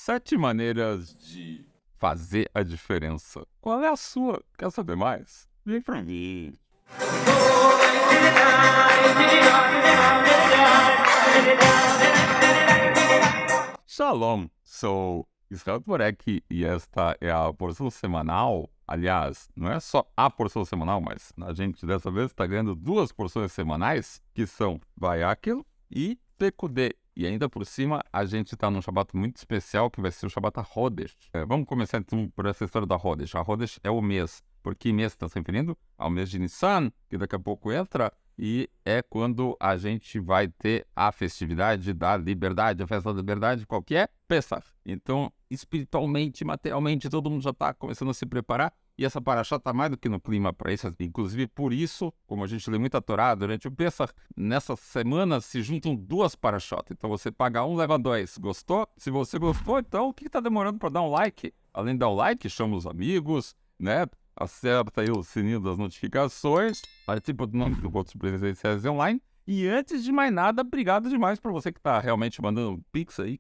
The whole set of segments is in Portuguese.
7 maneiras de fazer a diferença. Qual é a sua? Quer saber mais? Vem pra mim. Shalom, sou Israel Tvorek e esta é a porção semanal. Aliás, não é só a porção semanal, mas a gente dessa vez está ganhando 2 porções semanais, que são Vayakel e Pekudê. E ainda por cima, a gente está num Shabbat muito especial, que vai ser o Shabbat HaHodesh. Vamos começar então por essa história da Hodesh. A Hodesh é o mês. Por que mês está se referindo? Ao mês de Nissan, que daqui a pouco entra, e é quando a gente vai ter a festividade da liberdade, a festa da liberdade, qual que é? Pesach. Então, espiritualmente, materialmente, todo mundo já está começando a se preparar, e essa paraxá está mais do que no clima para isso. Inclusive, por isso, como a gente lê muita Torá durante o Pesach, nessa semana se juntam 2 paraxós. Então, você paga 1, leva 2. Gostou? Se você gostou, então, o que está demorando para dar um like? Além de dar um like, chama os amigos, né? Acerta aí o sininho das notificações, participa do nome do outros presenciais online. E antes de mais nada, obrigado demais para você que está realmente mandando um pix aí,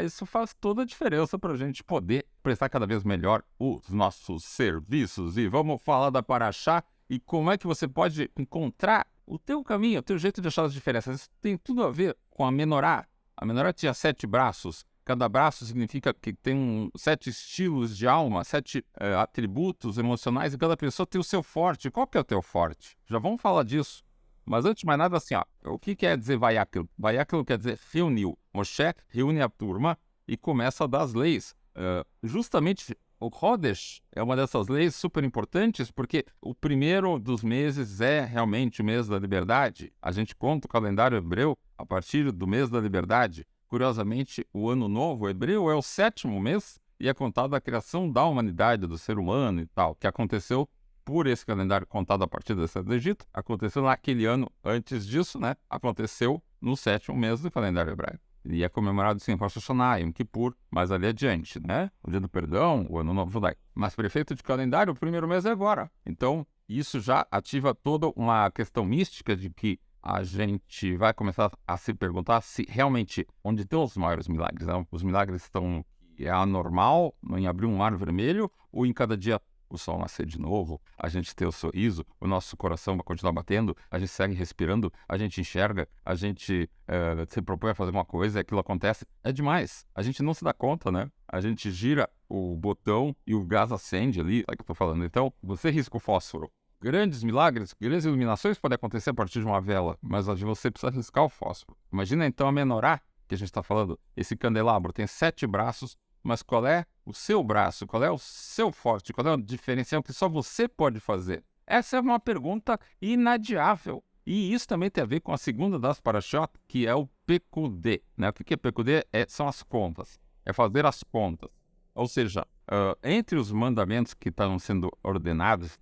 isso faz toda a diferença para a gente poder prestar cada vez melhor os nossos serviços. E vamos falar da Paraxá e como é que você pode encontrar o teu caminho, o teu jeito de achar as diferenças. Isso tem tudo a ver com a menorá. A menorá tinha 7 braços. Cada braço significa que tem 7 estilos de alma, 7 atributos emocionais, e cada pessoa tem o seu forte. Qual que é o teu forte? Já vamos falar disso. Mas antes de mais nada, assim, o que quer dizer Vayakel? Vayakel quer dizer reuniu. Moshe reúne a turma e começa a dar as leis. Justamente o Hodesh é uma dessas leis super importantes, porque o primeiro dos meses é realmente o mês da liberdade. A gente conta o calendário hebreu a partir do mês da liberdade. Curiosamente, o ano novo hebreu é o 7º mês e é contado a criação da humanidade, do ser humano e tal, que aconteceu por esse calendário contado a partir da Saída do Egito. Aconteceu naquele ano antes disso, né? Aconteceu no 7º mês do calendário hebraico. E é comemorado sim, Rosh Hashanah, Yom Kippur, mais ali adiante, né? O dia do perdão, o ano novo judaico. Mas para efeito de calendário, o primeiro mês é agora. Então, isso já ativa toda uma questão mística de que a gente vai começar a se perguntar se realmente onde estão os maiores milagres. Né? Os milagres estão é anormal, em abrir um mar vermelho, ou em cada dia o sol nascer de novo, a gente ter o sorriso, o nosso coração vai continuar batendo, a gente segue respirando, a gente enxerga, a gente se propõe a fazer uma coisa e aquilo acontece. É demais. A gente não se dá conta, né? A gente gira o botão e o gás acende ali, é o que eu tô falando. Então, você risca o fósforo. Grandes milagres, grandes iluminações podem acontecer a partir de uma vela, mas você precisa riscar o fósforo. Imagina então a menorá que a gente está falando. Esse candelabro tem 7 braços, mas qual é o seu braço? Qual é o seu forte? Qual é o diferencial que só você pode fazer? Essa é uma pergunta inadiável. E isso também tem a ver com a segunda das paraxot, que é o Pekudê. Né? O que é Pekudê? São as contas. É fazer as contas. Ou seja, entre os mandamentos que estão sendo ordenados,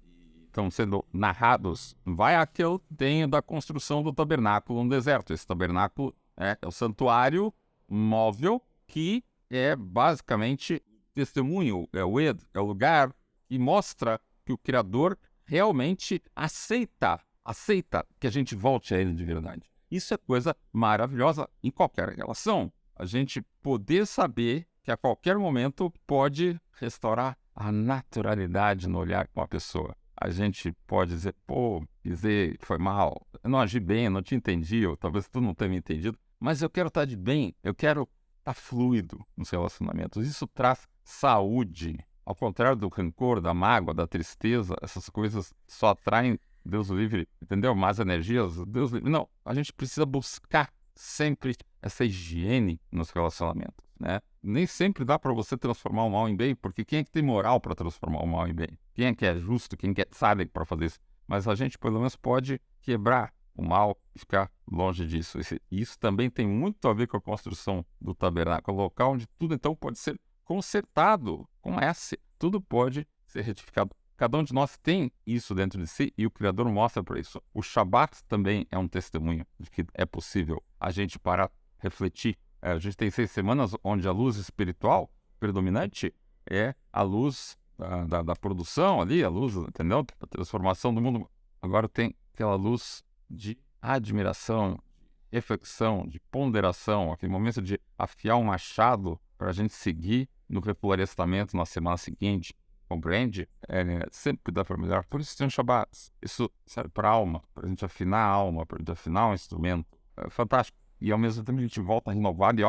estão sendo narrados, Vayakel tem da construção do tabernáculo no deserto. Esse tabernáculo é o santuário móvel que é basicamente testemunho, é o Ed, é o lugar que mostra que o Criador realmente aceita que a gente volte a Ele de verdade. Isso é coisa maravilhosa em qualquer relação. A gente poder saber que a qualquer momento pode restaurar a naturalidade no olhar com a pessoa. A gente pode dizer, dizer que foi mal, eu não agi bem, eu não te entendi, ou talvez tu não tenha me entendido, mas eu quero estar de bem, eu quero estar fluido nos relacionamentos. Isso traz saúde. Ao contrário do rancor, da mágoa, da tristeza, essas coisas só atraem, Deus o livre, entendeu? Más energias, Deus livre. Não, a gente precisa buscar sempre essa higiene nos relacionamentos, né? Nem sempre dá para você transformar o mal em bem, porque quem é que tem moral para transformar o mal em bem? Quem é que é justo? Quem é que sabe para fazer isso? Mas a gente, pelo menos, pode quebrar o mal e ficar longe disso. Isso também tem muito a ver com a construção do tabernáculo, o local onde tudo, então, pode ser consertado com S. Tudo pode ser retificado. Cada um de nós tem isso dentro de si e o Criador mostra para isso. O Shabat também é um testemunho de que é possível a gente parar, refletir. A gente tem 6 semanas onde a luz espiritual predominante é a luz da produção ali, a luz, entendeu? Da transformação do mundo. Agora tem aquela luz de admiração, reflexão, de ponderação, aquele momento de afiar um machado para a gente seguir no reflorestamento na semana seguinte, compreende? Sempre dá para melhorar. Por isso tem os Shabbats. Isso serve para a alma, para a gente afinar a alma, para a gente afinar o instrumento. É fantástico. E ao mesmo tempo a gente volta renovado e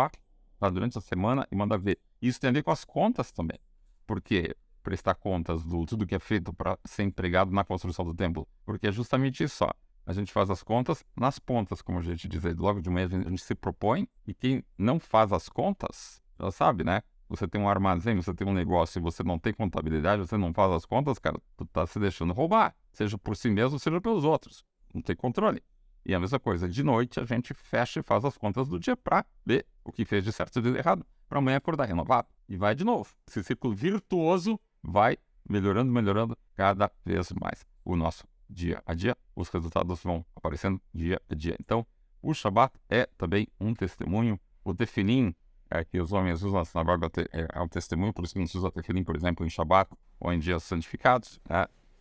tá durante a semana e manda ver. Isso tem a ver com as contas também. Porque prestar contas do tudo que é feito para ser empregado na construção do templo. Porque é justamente isso, ó. A gente faz as contas nas pontas, como a gente diz aí. Logo de manhã a gente se propõe, e quem não faz as contas, já sabe, né? Você tem um armazém, você tem um negócio e você não tem contabilidade, você não faz as contas, cara, tu tá se deixando roubar. Seja por si mesmo, seja pelos outros. Não tem controle. E a mesma coisa, de noite a gente fecha e faz as contas do dia para ver o que fez de certo e de errado, para amanhã acordar renovado. E vai de novo. Esse círculo virtuoso vai melhorando cada vez mais o nosso dia a dia. Os resultados vão aparecendo dia a dia. Então, o Shabat é também um testemunho. O tefilim, que os homens usam na sinagoga, é um testemunho, por isso que não se usa tefilim, por exemplo, em Shabat ou em dias santificados.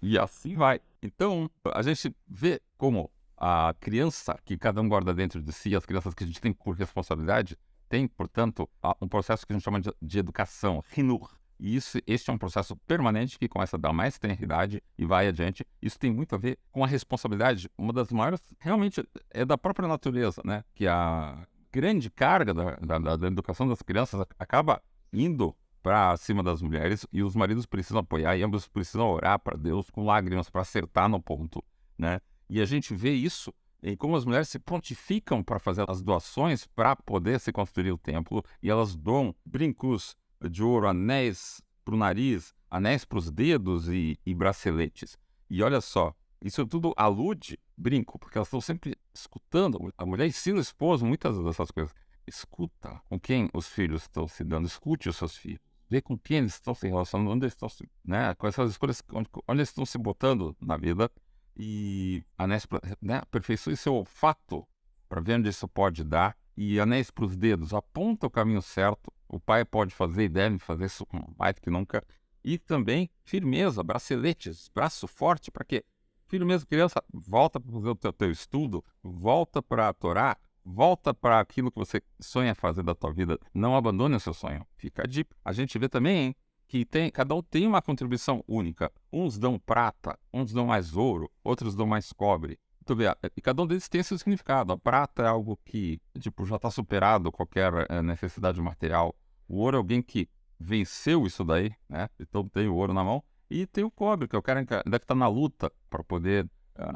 E assim vai. Então, a gente vê como a criança que cada um guarda dentro de si, as crianças que a gente tem por responsabilidade, tem, portanto, um processo que a gente chama de educação, Hinur. E este é um processo permanente que começa a dar mais tenridade e vai adiante. Isso tem muito a ver com a responsabilidade. Uma das maiores, realmente, é da própria natureza, né? Que a grande carga da educação das crianças acaba indo para cima das mulheres, e os maridos precisam apoiar, e ambos precisam orar para Deus com lágrimas para acertar no ponto, né? E a gente vê isso em como as mulheres se prontificam para fazer as doações para poder se construir o templo, e elas doam brincos de ouro, anéis para o nariz, anéis para os dedos e braceletes. E olha só, isso tudo alude, brinco, porque elas estão sempre escutando. A mulher ensina o esposo muitas dessas coisas. Escuta com quem os filhos estão se dando, escute os seus filhos. Vê com quem eles estão se relacionando, onde eles estão se, né, com essas escolhas, onde eles estão se botando na vida. E anéis, né, aperfeiçoe seu olfato para ver onde isso pode dar. E anéis para os dedos, aponta o caminho certo. O pai pode fazer e deve fazer isso mais do que nunca. E também firmeza, braceletes, braço forte, para quê? Firmeza, criança, volta para fazer o teu estudo, volta para a Torá, volta para aquilo que você sonha fazer da tua vida. Não abandone o seu sonho. Fica a dica. A gente vê também, hein, que cada um tem uma contribuição única. Uns dão prata, uns dão mais ouro, outros dão mais cobre. Tu vê, e cada um deles tem seu significado. A prata é algo que, tipo, já está superado qualquer necessidade material. O ouro é alguém que venceu isso daí, né? Então tem o ouro na mão. E tem o cobre, que é o cara que ainda está na luta para poder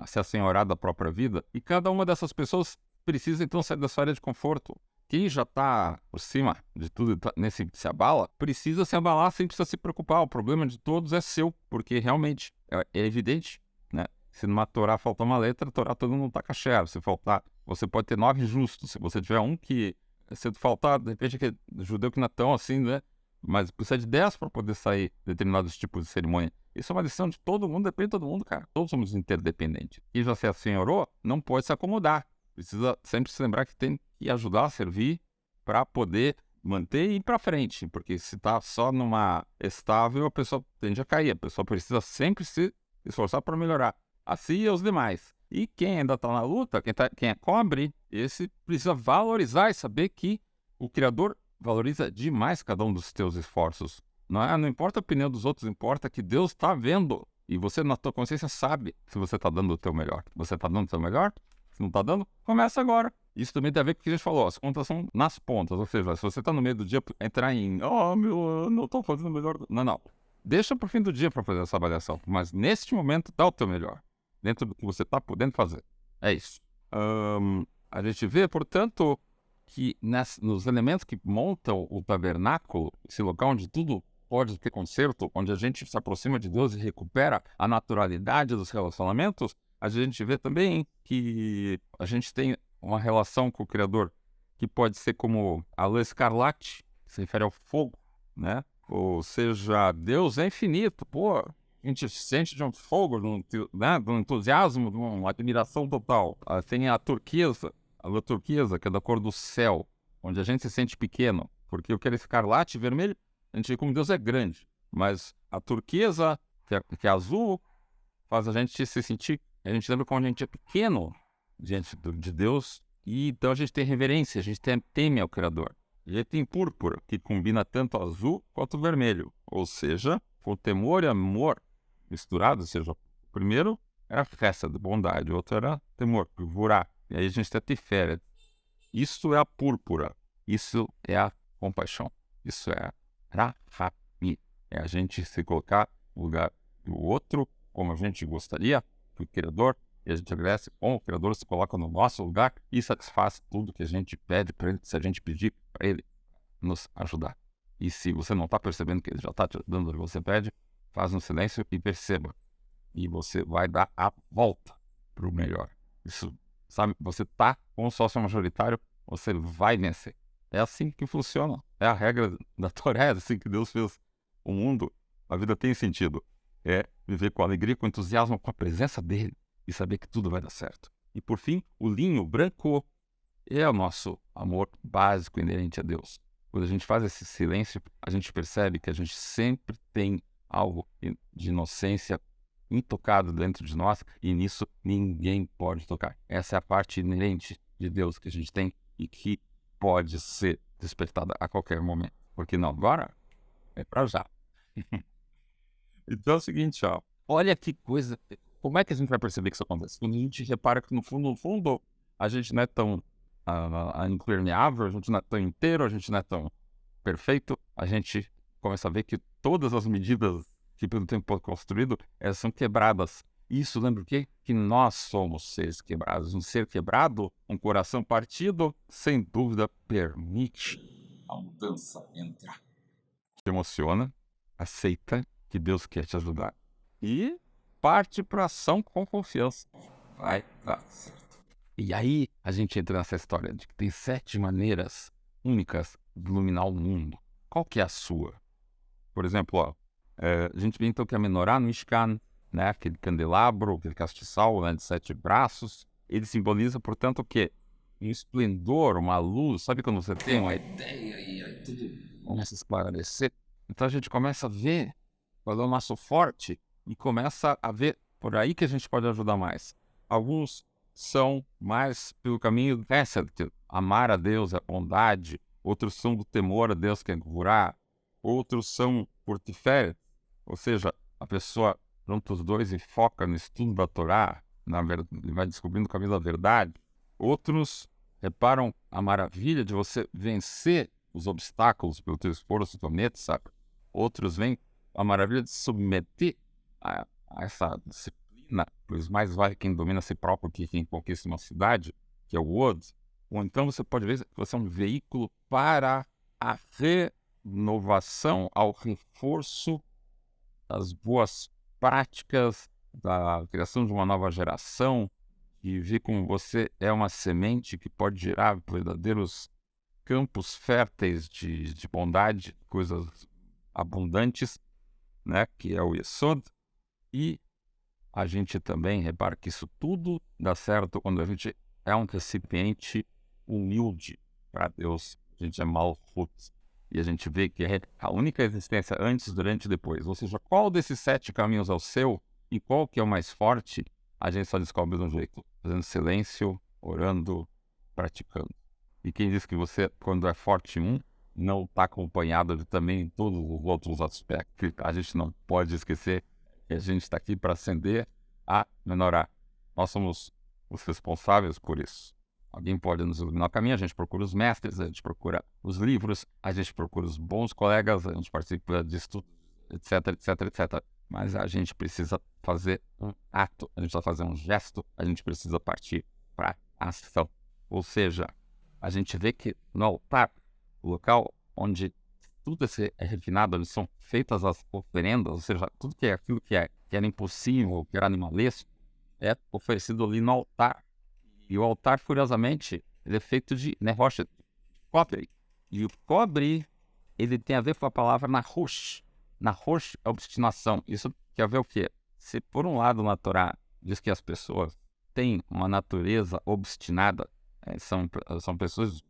se assenhorar da própria vida. E cada uma dessas pessoas precisa, então, sair da sua área de conforto. Quem já está por cima de tudo e se abala, precisa se abalar sem precisar se preocupar. O problema de todos é seu, porque realmente é evidente, né? Se numa Torá faltar uma letra, a Torá todo mundo está caché. Se faltar, você pode ter 9 justos. Se você tiver um que, se faltar, de repente, aquele judeu que não é tão assim, né? Mas precisa de 10 para poder sair determinados tipos de cerimônia. Isso é uma lição de todo mundo, depende de todo mundo, cara. Todos somos interdependentes. E já se assenhorou, não pode se acomodar. Precisa sempre se lembrar que tem que ajudar a servir para poder manter e ir para frente. Porque se está só numa estável, a pessoa tende a cair. A pessoa precisa sempre se esforçar para melhorar. Assim é os demais. E quem ainda está na luta, quem é cobre, esse precisa valorizar e saber que o Criador valoriza demais cada um dos teus esforços. Não importa a opinião dos outros, importa que Deus está vendo. E você, na tua consciência, sabe se você está dando o teu melhor. Você está dando o teu melhor? Se não está dando, começa agora. Isso também tem a ver com o que a gente falou. As contas são nas pontas. Ou seja, se você está no meio do dia, entrar em eu não estou fazendo o melhor. Não. Deixa para o fim do dia para fazer essa avaliação. Mas neste momento, dá o teu melhor. Dentro do que você está podendo fazer. É isso. A gente vê, portanto, que nos elementos que montam o tabernáculo, esse local onde tudo pode ter conserto, onde a gente se aproxima de Deus e recupera a naturalidade dos relacionamentos, a gente vê também que a gente tem uma relação com o Criador que pode ser como a lã escarlate, que se refere ao fogo, né? Ou seja, Deus é infinito, pô. A gente sente de um fogo, né? De um entusiasmo, de uma admiração total. Tem a turquesa, a lã turquesa, que é da cor do céu, onde a gente se sente pequeno, porque o que é escarlate vermelho, a gente vê como Deus é grande. Mas a turquesa, que é azul, faz a gente se sentir, a gente lembra como a gente é pequeno diante de Deus, e então a gente tem reverência, a gente teme ao Criador. A gente tem púrpura, que combina tanto azul quanto vermelho. Ou seja, com temor e amor misturados. Ou seja, o primeiro era festa de bondade, o outro era temor, gvurá. E aí a gente tem a tiferet. Isso é a púrpura. Isso é a compaixão. Isso é a rahamim. É a gente se colocar no lugar do outro, como a gente gostaria, do Criador, e a gente agradece como o Criador se coloca no nosso lugar e satisfaz tudo que a gente pede para Ele, se a gente pedir para Ele nos ajudar. E se você não está percebendo que Ele já está te dando o que você pede, faz um silêncio e perceba. E você vai dar a volta para o melhor. Isso, sabe, você está com o sócio majoritário, você vai vencer. É assim que funciona. É a regra da Torá, é assim que Deus fez o mundo. A vida tem sentido. É viver com alegria, com entusiasmo, com a presença dele e saber que tudo vai dar certo. E por fim, o linho branco é o nosso amor básico inerente a Deus. Quando a gente faz esse silêncio, a gente percebe que a gente sempre tem algo de inocência intocado dentro de nós e nisso ninguém pode tocar. Essa é a parte inerente de Deus que a gente tem e que pode ser despertada a qualquer momento. Porque não agora, é para já. Então é o seguinte, ó. Olha que coisa. Como é que a gente vai perceber que isso acontece? Quando a gente repara que no fundo, a gente não é tão impermeável, a gente não é tão inteiro, a gente não é tão perfeito, a gente começa a ver que todas as medidas que pelo tempo foi construído, elas são quebradas. Isso lembra o quê? Que nós somos seres quebrados. Um ser quebrado, um coração partido, sem dúvida, permite a mudança entrar. Te emociona, aceita que Deus quer te ajudar e parte para ação com confiança. Vai dar certo. E aí a gente entra nessa história de que tem 7 maneiras únicas de iluminar o mundo. Qual que é a sua? Por exemplo, ó, a gente vê então que a menorá no Mishkan, né, aquele candelabro, aquele castiçal, né, de 7 braços, ele simboliza, portanto, o quê? Um esplendor, uma luz. Sabe quando você tem uma ideia e aí tudo começa a esclarecer? Então a gente começa a ver qual é o nosso forte e começa a ver por aí que a gente pode ajudar mais. Alguns são mais pelo caminho dessa, de amar a Deus, a bondade. Outros são do temor a Deus, que é curar. Outros são por tiferet, ou seja, a pessoa junta os dois e foca no estudo da Torá, e vai descobrindo o caminho da verdade. Outros reparam a maravilha de você vencer os obstáculos pelo teu esforço, tua meta, sabe? Outros veem a maravilha de se submeter a essa disciplina, pois mais vale quem domina a si próprio que quem conquista uma cidade, que é o Woods. Ou então você pode ver que você é um veículo para a renovação, ao reforço das boas práticas, da criação de uma nova geração, e ver como você é uma semente que pode gerar verdadeiros campos férteis de bondade, coisas abundantes, né, que é o Yesod. E a gente também repara que isso tudo dá certo quando a gente é um recipiente humilde para Deus. A gente é malchut. E a gente vê que é a única existência antes, durante e depois. Ou seja, qual desses 7 caminhos é o seu e qual que é o mais forte, a gente só descobre de um jeito. Fazendo silêncio, orando, praticando. E quem diz que você, quando é forte em um, não está acompanhado de também em todos os outros aspectos. A gente não pode esquecer que a gente está aqui para acender a menorá. Nós somos os responsáveis por isso. Alguém pode nos iluminar o caminho, a gente procura os mestres, a gente procura os livros, a gente procura os bons colegas, a gente participa de estudos, etc, etc, etc. Mas a gente precisa fazer um ato, a gente precisa fazer um gesto, a gente precisa partir para a ação. Ou seja, a gente vê que no altar, o local onde tudo é refinado, onde são feitas as oferendas, ou seja, tudo que é aquilo que era impossível, que era animalesco, é oferecido ali no altar. E o altar, curiosamente, ele é feito de rocha, cobre. E o cobre, ele tem a ver com a palavra nahush. Nahush é obstinação. Isso quer ver o quê? Se por um lado na Torá diz que as pessoas têm uma natureza obstinada, são pessoas de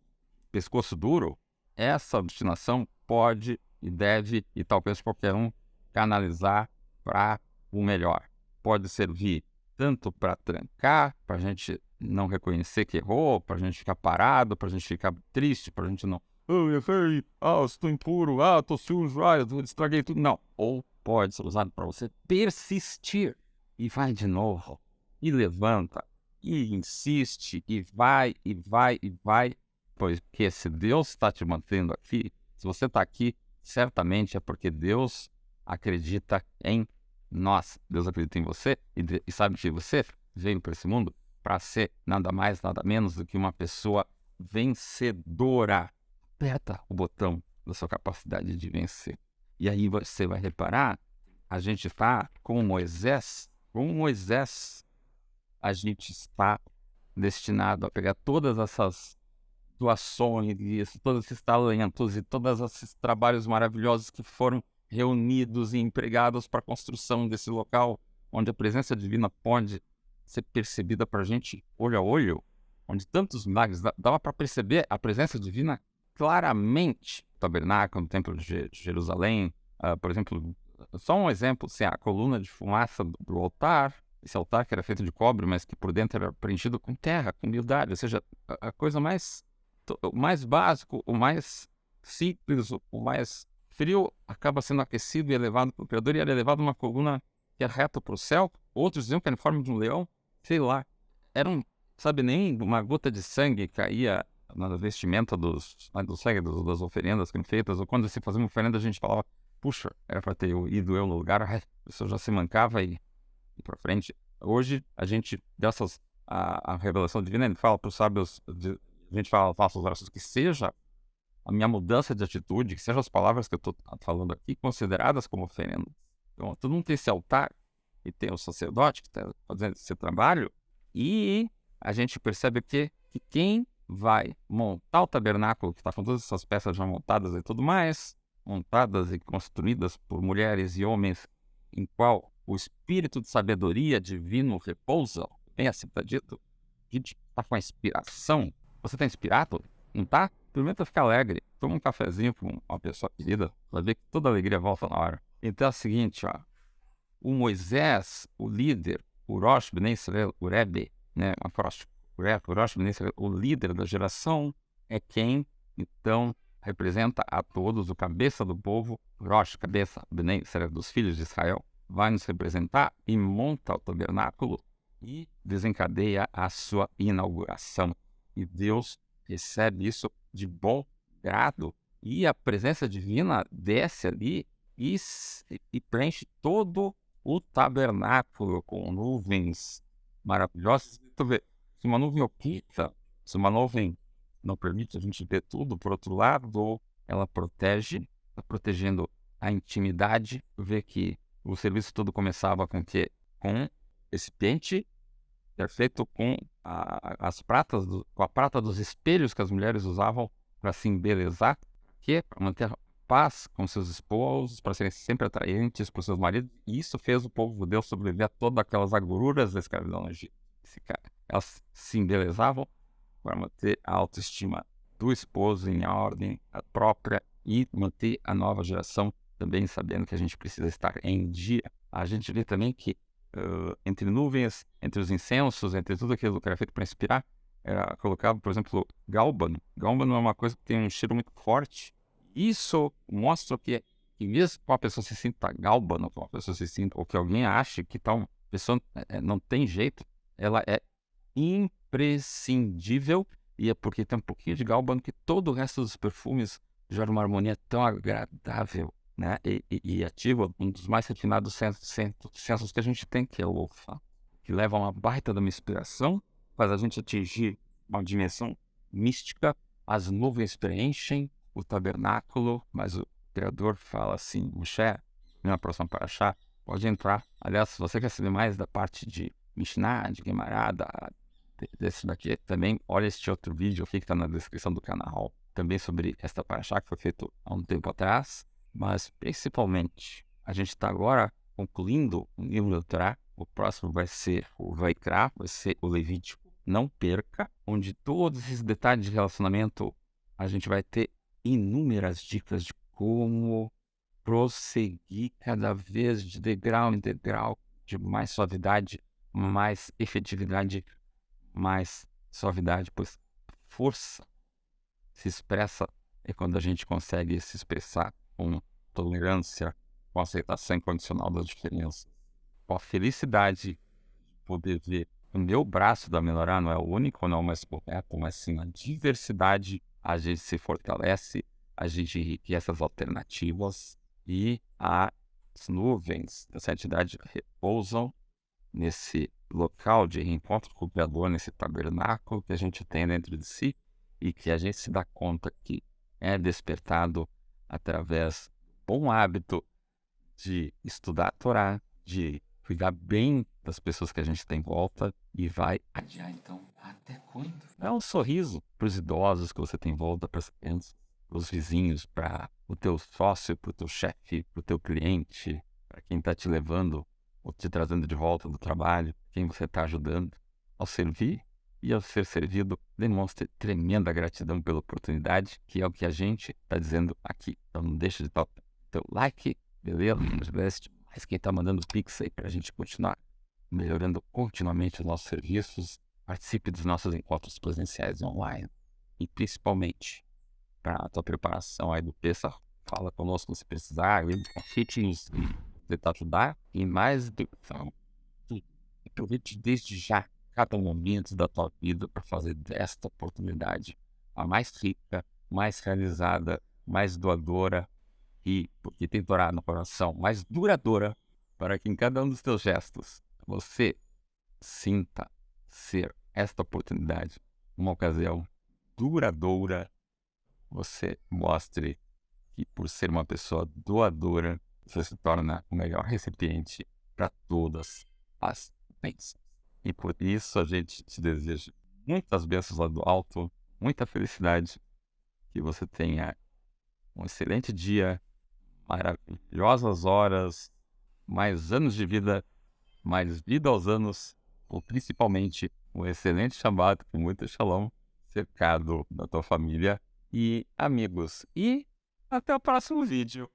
pescoço duro, essa obstinação pode e deve, e talvez qualquer um, canalizar para o melhor. Pode servir tanto para trancar, para a gente não reconhecer que errou, para a gente ficar parado, para a gente ficar triste, para a gente eu errei, eu estou impuro, estou sujo, eu estraguei tudo. Não. Ou pode ser usado para você persistir. E vai de novo. E levanta. E insiste. E vai, e vai, e vai. Porque se Deus está te mantendo aqui, se você está aqui, certamente é porque Deus acredita em nós. Deus acredita em você e sabe que você veio para esse mundo para ser nada mais, nada menos do que uma pessoa vencedora. Aperta o botão da sua capacidade de vencer. E aí você vai reparar, a gente está com Moisés, a gente está destinado a pegar todas essas doações, todos esses talentos e todos esses trabalhos maravilhosos que foram reunidos e empregados para a construção desse local, onde a presença divina pode ser percebida para a gente olho a olho, onde tantos milagres, dava para perceber a presença divina claramente. O tabernáculo, no templo de Jerusalém, por exemplo, só um exemplo, assim, a coluna de fumaça do altar, esse altar que era feito de cobre, mas que por dentro era preenchido com terra, com humildade, ou seja, a coisa o mais básico, o mais simples, o mais frio, acaba sendo aquecido e elevado pelo Criador, e era elevado uma coluna que é reta para o céu. Outros diziam que era em forma de um leão, sei lá. Era sabe, nem uma gota de sangue caía na vestimenta do sangue das oferendas que eram feitas, ou quando se fazia uma oferenda a gente falava, puxa, era para ter ido eu no lugar, a pessoa já se mancava e para frente. Hoje, a gente, graças à revelação divina, ele fala para os sábios, a gente fala, faça os orações, que seja a minha mudança de atitude, que sejam as palavras que eu estou falando aqui consideradas como oferendas. Então, todo mundo tem esse altar e tem o sacerdote que está fazendo esse trabalho, e a gente percebe que quem vai montar o tabernáculo, que está com todas essas peças já montadas e tudo mais, montadas e construídas por mulheres e homens, em qual o espírito de sabedoria divino repousa, bem assim está dito, a gente está com a inspiração. Você está inspirado? Não está? Experimenta ficar alegre. Toma um cafezinho com uma pessoa querida, vai ver que toda alegria volta na hora. Então é o seguinte, o Moisés, o líder, o Rosh Bnei Israel, o Rebbe, né, o Rosh Bnei Israel, o líder da geração, é quem, então, representa a todos, o cabeça do povo, Rosh, cabeça, Bnei Israel, dos filhos de Israel, vai nos representar e monta o tabernáculo e desencadeia a sua inauguração. E Deus recebe isso de bom grado, e a presença divina desce ali e preenche todo o tabernáculo com nuvens maravilhosas. Tu vê, se uma nuvem oculta, se uma nuvem não permite a gente ver tudo, por outro lado, ela protege, está protegendo a intimidade. Tu vê que o serviço todo começava com quê? Com esse pente feito com com a prata dos espelhos que as mulheres usavam para se embelezar, para manter paz com seus esposos, para serem sempre atraentes para os seus maridos. E isso fez o povo judeu sobreviver a todas aquelas agruras da escravidão no Egito. Elas se embelezavam para manter a autoestima do esposo em ordem, a própria, e manter a nova geração também sabendo que a gente precisa estar em dia. A gente vê também que entre nuvens, entre os incensos, entre tudo aquilo que era feito para inspirar, era colocado, por exemplo, gálbano. Gálbano é uma coisa que tem um cheiro muito forte. Isso mostra que mesmo que uma pessoa se sinta gálbano, que uma pessoa se sinta, ou que alguém ache que tal pessoa não tem jeito, ela é imprescindível, e é porque tem um pouquinho de gálbano que todo o resto dos perfumes gera uma harmonia tão agradável, né? E ativa um dos mais refinados sensos que a gente tem, que é o olfato, que leva a uma baita de uma inspiração, faz a gente atingir uma dimensão mística. As nuvens preenchem o tabernáculo, mas o Criador fala assim: Moshe, na próxima paraxá, pode entrar. Aliás, se você quer saber mais da parte de Mishnah, de Gemara, desse daqui, também olha este outro vídeo aqui que está na descrição do canal, também sobre esta paraxá que foi feito há um tempo atrás. Mas, principalmente, a gente está agora concluindo o livro do Torá. O próximo vai ser o Vaikra, vai ser o Levítico. Não perca, onde todos esses detalhes de relacionamento, a gente vai ter inúmeras dicas de como prosseguir cada vez de degrau em degrau, de mais suavidade, mais efetividade, mais suavidade, pois força se expressa é quando a gente consegue se expressar com tolerância, com aceitação incondicional das diferenças, com a felicidade de poder ver o meu braço da melhorar, não é o único, não é o mais correto, mas sim a diversidade, a gente se fortalece, a gente enriquece as alternativas e as nuvens dessa entidade repousam nesse local de reencontro com o Criador, nesse tabernáculo que a gente tem dentro de si e que a gente se dá conta que é despertado através do bom hábito de estudar a Torá, de cuidar bem das pessoas que a gente tem em volta e vai adiar então até quando? É um sorriso para os idosos que você tem em volta, para as crianças, para os vizinhos, para o teu sócio, para o teu chefe, para o teu cliente, para quem está te levando ou te trazendo de volta do trabalho, quem você está ajudando. Ao servir e ao ser servido, demonstre tremenda gratidão pela oportunidade, que é o que a gente está dizendo aqui. Então não deixa de dar teu like, beleza? Mas quem está mandando pix aí para a gente continuar melhorando continuamente os nossos serviços, participe dos nossos encontros presenciais online e principalmente para a tua preparação aí do Pêssar, fala conosco se precisar, convite-nos e tentar ajudar e mais educação. Aproveite desde já cada momento da tua vida para fazer desta oportunidade a mais rica, mais realizada, mais doadora e, porque tem Torá no coração, mais duradoura, para que em cada um dos teus gestos você sinta ser esta oportunidade uma ocasião duradoura. Você mostre que, por ser uma pessoa doadora, você se torna o melhor recipiente para todas as bênçãos. E por isso a gente te deseja muitas bênçãos lá do alto, muita felicidade, que você tenha um excelente dia, maravilhosas horas, mais anos de vida, mais vida aos anos, ou principalmente um excelente Shabbat com muito Shalom, cercado da tua família e amigos. E até o próximo vídeo.